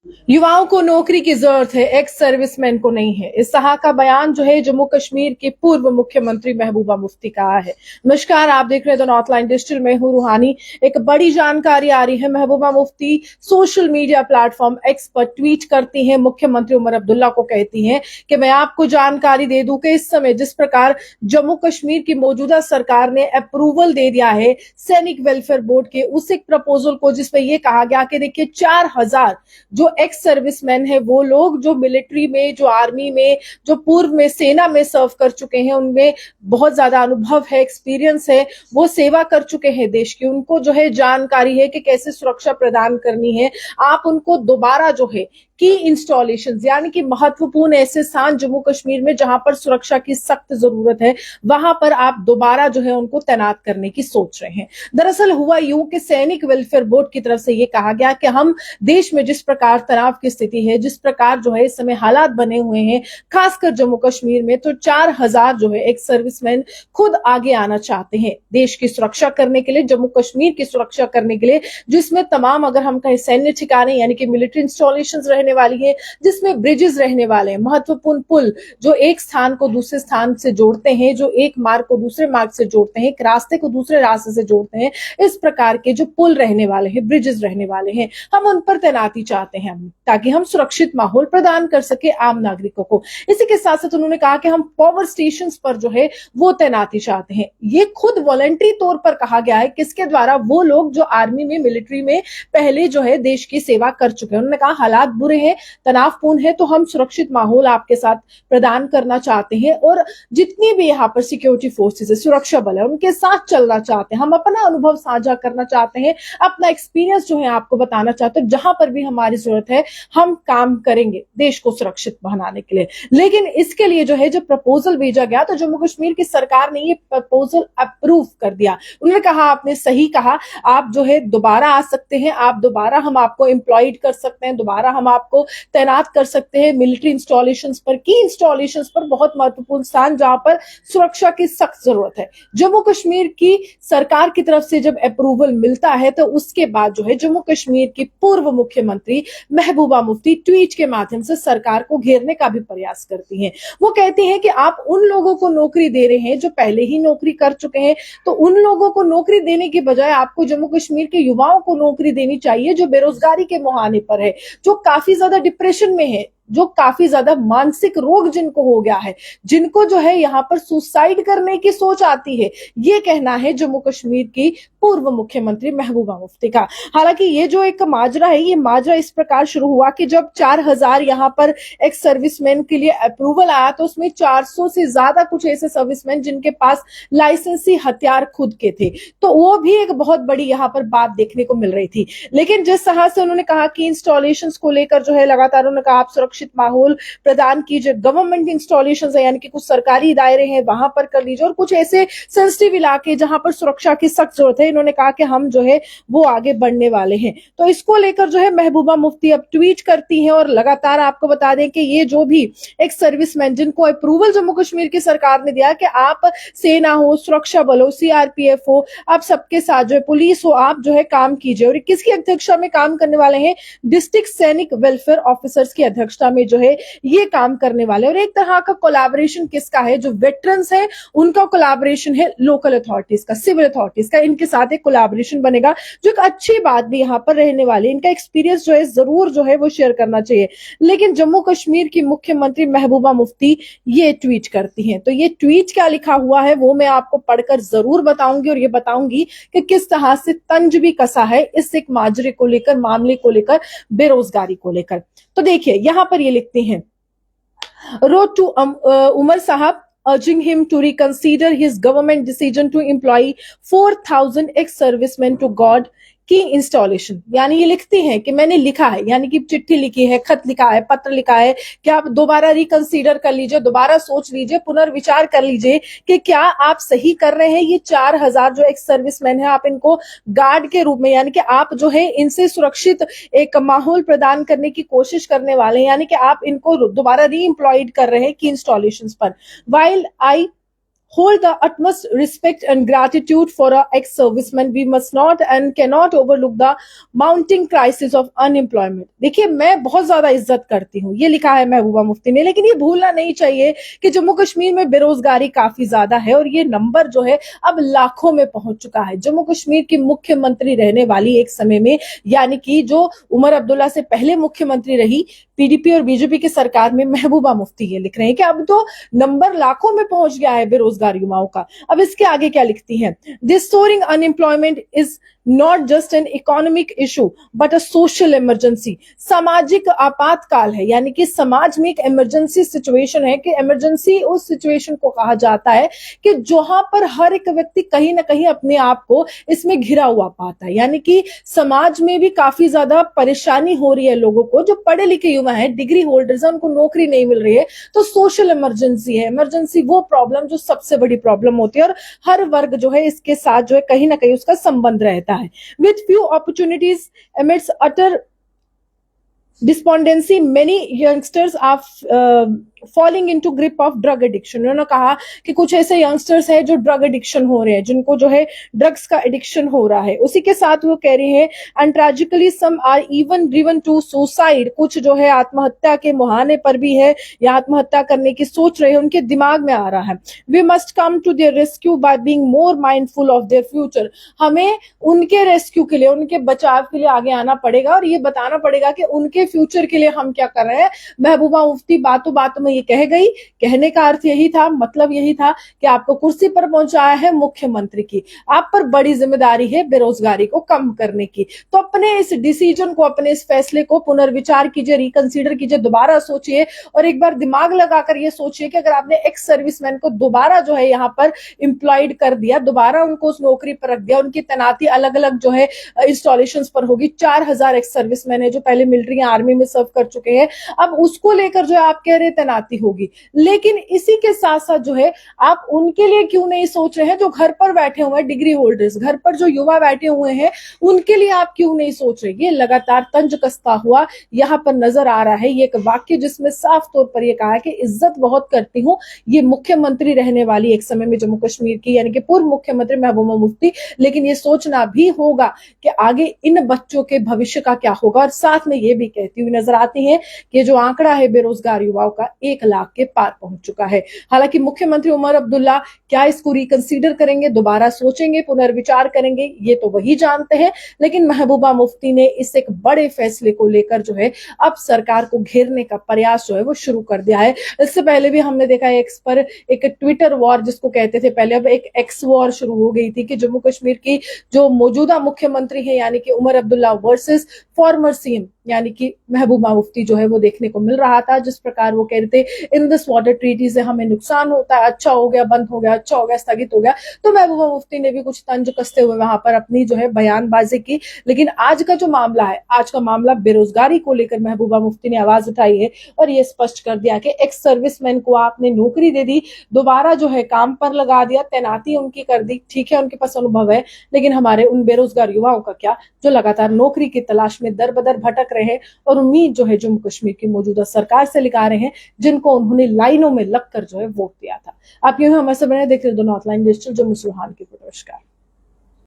युवाओं को नौकरी की जरूरत है, एक्स सर्विसमैन को नहीं है। इस तरह का बयान जो है जम्मू कश्मीर के पूर्व मुख्यमंत्री महबूबा मुफ्ती का है। नमस्कार, आप देख रहे हैं द नॉर्थलाइन डिजिटल में हूं रूहानी। एक बड़ी जानकारी आ रही है। Mehbooba Mufti social media platform x पर ट्वीट करती हैं। मुख्यमंत्री उमर अब्दुल्ला को कहती हैं कि मैं आपको जानकारी दे दूं कि इस समय जिस प्रकार जम्मू कश्मीर की मौजूदा सरकार ने अप्रूवल दे दिया है सैनिक वेलफेयर बोर्ड के उस एक प्रपोजल को, जिसमें यह कहा गया कि देखिए 4,000 जो एक्स सर्विसमैन है, वो लोग जो मिलिट्री में, जो आर्मी में, जो पूर्व में सेना में सर्व कर चुके हैं, उनमें बहुत ज्यादा अनुभव है, एक्सपीरियंस है, वो सेवा कर चुके हैं देश की, उनको जो है जानकारी है कि कैसे सुरक्षा प्रदान करनी है। आप उनको दोबारा जो है की इंस्टॉलेशन, यानी कि महत्वपूर्ण ऐसे स्थान जम्मू कश्मीर में जहां पर सुरक्षा की सख्त जरूरत है, वहां पर आप दोबारा जो है उनको तैनात करने की सोच रहे हैं। दरअसल हुआ यूं कि सैनिक वेलफेयर बोर्ड की तरफ से यह कहा गया कि हम देश में जिस प्रकार तनाव की स्थिति है, जिस प्रकार जो है इस समय हालात बने हुए हैं, खासकर जम्मू कश्मीर में, तो 4,000 जो है एक सर्विसमैन खुद आगे आना चाहते हैं देश की सुरक्षा करने के लिए, जम्मू कश्मीर की सुरक्षा करने के लिए, जिसमें तमाम, अगर हम कहें, सैन्य ठिकाने यानी कि मिलिट्री इंस्टॉलेशन रहने वाली है, जिसमें ब्रिजेस रहने वाले हैं, महत्वपूर्ण पुल जो एक स्थान को दूसरे स्थान से जोड़ते हैं, जो एक मार्ग को दूसरे मार्ग से जोड़ते हैं, एक रास्ते को दूसरे रास्ते से जोड़ते हैं, इस प्रकार के जो पुल रहने वाले हैं, ब्रिजेस रहने वाले हैं, हम उन पर तैनाती चाहते हैं ताकि हम सुरक्षित माहौल प्रदान कर सके आम नागरिकों को। इसी के साथ साथ उन्होंने कहा कि हम पावर स्टेशन पर जो है वो तैनाती चाहते हैं। ये खुद वॉलंटरी तौर पर कहा गया है, किसके द्वारा? वो लोग जो आर्मी में, मिलिट्री में पहले जो है देश की सेवा कर चुके हैं। उन्होंने कहा हालात बुरे हैं, तनावपूर्ण है, तो हम सुरक्षित माहौल आपके साथ प्रदान करना चाहते हैं और जितनी भी यहाँ पर सिक्योरिटी फोर्सेस है, सुरक्षा बल है, उनके साथ चलना चाहते हैं। हम अपना अनुभव साझा करना चाहते हैं, अपना एक्सपीरियंस जो है आपको बताना चाहते हैं। जहां पर भी हमारी जरूरत है हम काम करेंगे देश को सुरक्षित बनाने के लिए। लेकिन इसके लिए जो है जब प्रपोजल भेजा गया तो जम्मू कश्मीर की सरकार ने ये प्रपोजल अप्रूव कर दिया। उन्होंने कहा, आपने सही कहा, आप जो है दोबारा आ सकते हैं, आप दोबारा, हम आपको एम्प्लॉयड कर सकते हैं, दोबारा हम आपको तैनात कर सकते हैं मिलिट्री इंस्टॉलेशंस पर, की इंस्टॉलेशंस पर, बहुत महत्वपूर्ण स्थान जहां पर सुरक्षा की सख्त जरूरत है। जम्मू कश्मीर की सरकार की तरफ से जब अप्रूवल मिलता है तो उसके बाद जो है जम्मू कश्मीर की पूर्व मुख्यमंत्री महबूबा मुफ्ती ट्वीट के माध्यम से सरकार को घेरने का भी प्रयास करती हैं। वो कहती हैं कि आप उन लोगों को नौकरी दे रहे हैं जो पहले ही नौकरी कर चुके हैं, तो उन लोगों को नौकरी देने के बजाय आपको जम्मू कश्मीर के युवाओं को नौकरी देनी चाहिए जो बेरोजगारी के मुहाने पर है, जो काफी ज्यादा डिप्रेशन में है, जो काफी ज्यादा मानसिक रोग जिनको हो गया है, जिनको जो है यहाँ पर सुसाइड करने की सोच आती है। ये कहना है जम्मू कश्मीर की पूर्व मुख्यमंत्री महबूबा मुफ्ती का। हालांकि ये जो एक माजरा है, ये माजरा इस प्रकार शुरू हुआ कि जब 4,000 यहाँ पर एक्स सर्विसमैन के लिए अप्रूवल आया तो उसमें 400 से ज्यादा कुछ ऐसे सर्विसमैन जिनके पास लाइसेंसी हथियार खुद के थे, तो वो भी एक बहुत बड़ी यहाँ पर बात देखने को मिल रही थी। लेकिन जिस तरह से उन्होंने कहा कि इंस्टॉलेशन को लेकर जो है लगातार उन्होंने कहा आप सुरक्षित माहौल प्रदान कीजिए, गवर्नमेंट इंस्टॉलेशन है यानी कि कुछ सरकारी दायरे हैं वहां पर कर लीजिए, और कुछ ऐसे सेंसिटिव इलाके जहां पर सुरक्षा की सख्त जरूरत है, इन्होंने कहा कि हम जो है वो आगे बढ़ने वाले हैं। तो इसको लेकर जो है महबूबा मुफ्ती अब ट्वीट करती हैं और लगातार आपको बता दें कि ये जो भी एक सर्विसमैन जिनको अप्रूवल जम्मू कश्मीर की सरकार ने दिया कि आप सेना हो, सुरक्षा बल हो, सीआरपीएफ हो, आप सबके साथ जो है पुलिस हो, आप जो है काम कीजिए। और किसकी अध्यक्षता में काम करने वाले हैं? डिस्ट्रिक्ट सैनिक वेलफेयर ऑफिसर्स की अध्यक्षता में जो है ये काम करने वाले। और एक तरह का कोलैबोरेशन किसका है? जो वेटरन्स है उनका कोलैबोरेशन है लोकल अथॉरिटीज का, सिविल अथॉरिटीज का, इनके साथ एक कोलैबोरेशन बनेगा, जो एक अच्छी बात भी यहाँ पर रहने वाली। इनका एक्सपीरियंस जो है जरूर जो है वो शेयर करना चाहिए। लेकिन जम्मू कश्मीर की मुख्यमंत्री महबूबा मुफ्ती ये ट्वीट करती हैं, तो ये ट्वीट क्या लिखा हुआ है वो मैं आपको पढ़कर जरूर बताऊंगी और ये बताऊंगी कि किस तरह से तंज भी कसा है इस एक माजरे को लेकर, मामले को लेकर, बेरोजगारी को लेकर। तो देखिए यहां पर ये लिखते हैं, wrote to Umar Sahab urging him to reconsider his government decision to employ 4,000 ex-servicemen to God की इंस्टॉलेशन। यानी ये लिखती हैं कि मैंने लिखा है, यानी कि चिट्ठी लिखी है, खत लिखा है, पत्र लिखा है कि आप दोबारा रिकंसीडर कर लीजिए, दोबारा सोच लीजिए, पुनर्विचार कर लीजिए कि क्या आप सही कर रहे हैं। ये 4,000 जो एक्स सर्विसमैन है, आप इनको गार्ड के रूप में, यानी कि आप जो है इनसे सुरक्षित एक माहौल प्रदान करने की कोशिश करने वाले हैं, यानी कि आप इनको दोबारा री एम्प्लॉयड कर रहे हैं की इंस्टॉलेशन पर। While I hold the utmost respect and gratitude for our ex-servicemen. We must not and cannot overlook the mounting crisis of unemployment. देखिए, मैं बहुत ज्यादा इज्जत करती हूँ, ये लिखा है महबूबा मुफ्ती ने, लेकिन ये भूलना नहीं चाहिए कि जम्मू कश्मीर में बेरोजगारी काफी ज्यादा है और ये नंबर जो है अब लाखों में पहुंच चुका है। जम्मू कश्मीर की मुख्यमंत्री रहने वाली एक समय में, यानी कि जो उमर अब्दुल्ला से पहले मुख्यमंत्री रही पीडीपी और बीजेपी की सरकार में, महबूबा मुफ्ती ये लिख रहे हैं कि अब तो नंबर लाखों में पहुंच गया है बेरोजगार युवाओं का। अब इसके आगे क्या लिखती हैं, this soaring unemployment is not just an economic issue but a social emergency. सामाजिक आपातकाल है, यानी कि समाज में एक इमरजेंसी सिचुएशन है, कि इमरजेंसी उस सिचुएशन को कहा जाता है कि जहां पर हर एक व्यक्ति कहीं ना कहीं अपने आप को इसमें घिरा हुआ पाता है, यानी कि समाज में भी काफी ज्यादा परेशानी हो रही है लोगों को। जो पढ़े लिखे युवा हैं, डिग्री होल्डर्स हैं, उनको नौकरी नहीं मिल रही है, तो सोशल इमरजेंसी है। इमरजेंसी वो प्रॉब्लम जो सबसे बड़ी प्रॉब्लम होती है और हर वर्ग जो है इसके साथ जो है कहीं ना कहीं उसका संबंध रहता है। With few opportunities amidst utter despondency, many youngsters are falling into grip of drug addiction. उन्होंने कहा कि कुछ ऐसे यंगस्टर्स हैं जो ड्रग एडिक्शन हो रहे हैं, जिनको जो है ड्रग्स का एडिक्शन हो रहा है। उसी के साथ वो कह रहे हैं and tragically some are even driven to suicide. कुछ जो है आत्महत्या के मुहाने पर भी है या आत्महत्या करने की सोच रहे हैं, उनके दिमाग में आ रहा है। We must come to their rescue by being more mindful of their future. हमें उनके रेस्क्यू के लिए, उनके बचाव के लिए आगे आना पड़ेगा और ये बताना पड़ेगा कि उनके फ्यूचर के लिए हम क्या कर रहे हैं। महबूबा मुफ्ती बातों बातों में ये कह गई, कहने का अर्थ यही था, मतलब यही था कि आपको कुर्सी पर पहुंचाया है मुख्यमंत्री की, आप पर बड़ी जिम्मेदारी है बेरोजगारी को कम करने की। तो अपने इस डिसीजन को, अपने इस फैसले को पुनर्विचार कीजिए, रिकंसीडर कीजिए, दोबारा सोचिए और एक बार दिमाग लगाकर ये सोचिए कि अगर आपने एक्स सर्विसमैन को दोबारा जो है यहाँ पर एम्प्लॉयड कर दिया, दोबारा उनको उस नौकरी पर रख दिया, उनकी तैनाती अलग अलग जो है इंस्टॉलेशन पर होगी। 4000 एक्स सर्विसमैन है जो पहले मिलिट्री आर्मी में सर्व कर चुके हैं, अब उसको लेकर जो है आप कह रहे तैनाती होगी। लेकिन इसी के साथ साथ जो है आप उनके लिए क्यों नहीं सोच रहे हैं जो घर पर बैठे हुए हैं, डिग्री होल्डर्स, घर पर जो युवा बैठे हुए हैं, उनके लिए आप क्यों नहीं सोच रहे। ये लगातार तंज कसता हुआ यहां पर नजर आ रहा है। ये एक वाक्य जिसमें साफ तौर पर यह कहा है कि इज्जत बहुत करती हूं ये मुख्यमंत्री रहने वाली एक समय में जम्मू कश्मीर की, यानी कि पूर्व मुख्यमंत्री महबूबा मुफ्ती, लेकिन ये सोचना भी होगा कि आगे इन बच्चों के भविष्य का क्या होगा। और साथ में ये भी कहती हुई नजर आती है कि जो आंकड़ा है बेरोजगार युवाओं का 1 लाख के पार पहुंच चुका है। हालांकि मुख्यमंत्री उमर अब्दुल्ला क्या इसको रिकंसीडर करेंगे, दोबारा सोचेंगे, पुनर्विचार करेंगे, ये तो वही जानते हैं। लेकिन महबूबा मुफ्ती ने इस एक बड़े फैसले को लेकर जो है अब सरकार को घेरने का प्रयास जो है वो शुरू कर दिया है। इससे पहले भी हमने देखा है एक्स पर एक ट्विटर वॉर जिसको कहते थे पहले, अब एक एक्स वॉर शुरू हो गई थी कि जम्मू कश्मीर की जो मौजूदा मुख्यमंत्री है यानी कि Omar Abdullah versus former CM यानी कि महबूबा मुफ्ती जो है वो देखने को मिल रहा था। जिस प्रकार वो कह रहे थे इन दिस वाटर ट्रीटी से हमें नुकसान होता है, अच्छा हो गया, बंद हो गया, अच्छा हो गया, स्थगित हो गया। तो महबूबा मुफ्ती ने भी कुछ तंज कसते हुए वहां पर अपनी जो है बयानबाजी की। लेकिन आज का जो मामला है, आज का मामला बेरोजगारी को लेकर महबूबा मुफ्ती ने आवाज उठाई है और ये स्पष्ट कर दिया कि एक्स सर्विसमैन को आपने नौकरी दे दी, दोबारा जो है काम पर लगा दिया, तैनाती उनकी कर दी, ठीक है उनके पास अनुभव है, लेकिन हमारे उन बेरोजगार युवाओं का क्या जो लगातार नौकरी की तलाश में दर बदर भटक रहे हैं और उम्मीद जो है जम्मू कश्मीर की मौजूदा सरकार से लगा रहे हैं, जिनको उन्होंने लाइनों में लगकर जो है वोट दिया था। आप यूं हमारे से बने देख रहे हो नॉर्थ लाइन डिजिटल, जम्मू से रूहानी की नमस्कार।